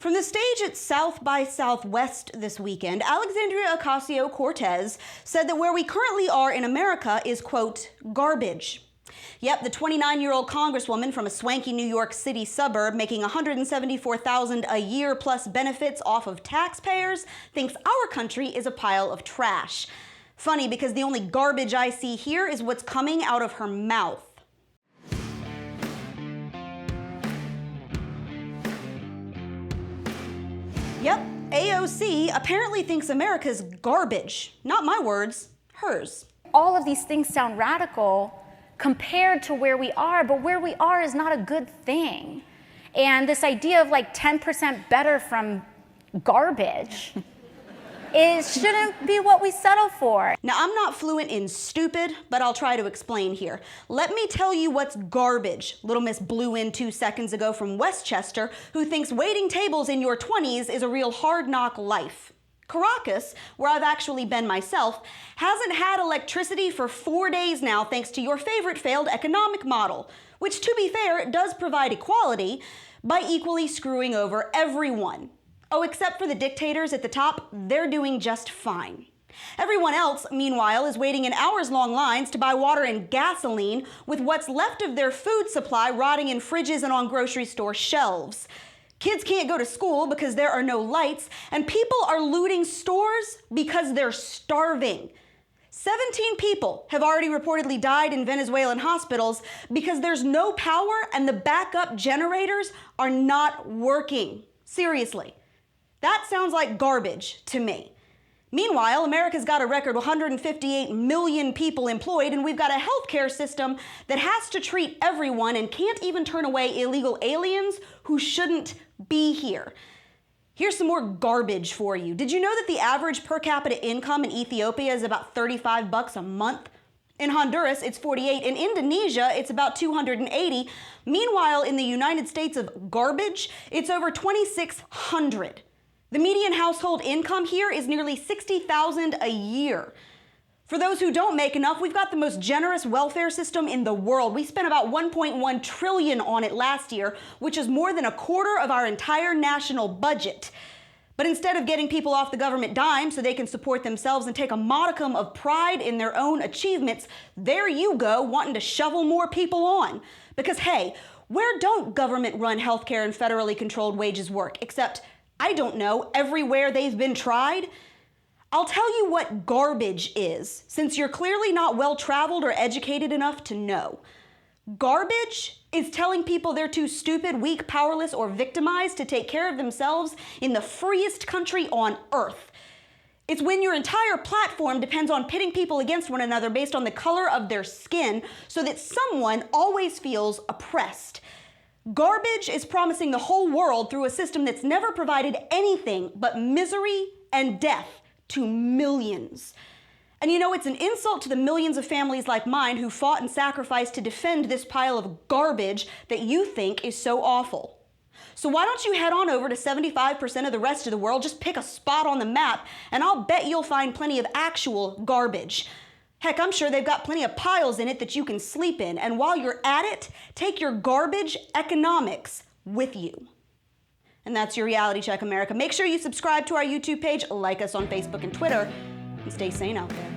From the stage at South by Southwest this weekend, Alexandria Ocasio-Cortez said that where we currently are in America is, quote, garbage. Yep, the 29-year-old congresswoman from a swanky New York City suburb making $174,000 a year plus benefits off of taxpayers thinks our country is a pile of trash. Funny, because the only garbage I see here is what's coming out of her mouth. Yep, AOC apparently thinks America's garbage. Not my words, hers. All of these things sound radical compared to where we are, but where we are is not a good thing. And this idea of like 10% better from garbage shouldn't be what we settle for. Now, I'm not fluent in stupid, but I'll try to explain here. Let me tell you what's garbage. Little Miss blew in 2 seconds ago from Westchester, who thinks waiting tables in your 20s is a real hard knock life. Caracas, where I've actually been myself, hasn't had electricity for 4 days now thanks to your favorite failed economic model, which, to be fair, does provide equality by equally screwing over everyone. Oh, except for the dictators at the top, they're doing just fine. Everyone else, meanwhile, is waiting in hours-long lines to buy water and gasoline, with what's left of their food supply rotting in fridges and on grocery store shelves. Kids can't go to school because there are no lights, and people are looting stores because they're starving. 17 people have already reportedly died in Venezuelan hospitals because there's no power and the backup generators are not working. Seriously. That sounds like garbage to me. Meanwhile, America's got a record 158 million people employed, and we've got a healthcare system that has to treat everyone and can't even turn away illegal aliens who shouldn't be here. Here's some more garbage for you. Did you know that the average per capita income in Ethiopia is about $35 a month? In Honduras, it's 48. In Indonesia, it's about 280. Meanwhile, in the United States of garbage, it's over 2,600. The median household income here is nearly $60,000 a year. For those who don't make enough, we've got the most generous welfare system in the world. We spent about $1.1 trillion on it last year, which is more than a quarter of our entire national budget. But instead of getting people off the government dime so they can support themselves and take a modicum of pride in their own achievements, there you go, wanting to shovel more people on. Because hey, where don't government-run healthcare and federally controlled wages work? Except, I don't know, everywhere they've been tried? I'll tell you what garbage is, since you're clearly not well-traveled or educated enough to know. Garbage is telling people they're too stupid, weak, powerless, or victimized to take care of themselves in the freest country on earth. It's when your entire platform depends on pitting people against one another based on the color of their skin so that someone always feels oppressed. Garbage is promising the whole world through a system that's never provided anything but misery and death to millions. And you know, it's an insult to the millions of families like mine who fought and sacrificed to defend this pile of garbage that you think is so awful. So why don't you head on over to 75% of the rest of the world, just pick a spot on the map, and I'll bet you'll find plenty of actual garbage. Heck, I'm sure they've got plenty of piles in it that you can sleep in, and while you're at it, take your garbage economics with you. And that's your Reality Check, America. Make sure you subscribe to our YouTube page, like us on Facebook and Twitter, and stay sane out there.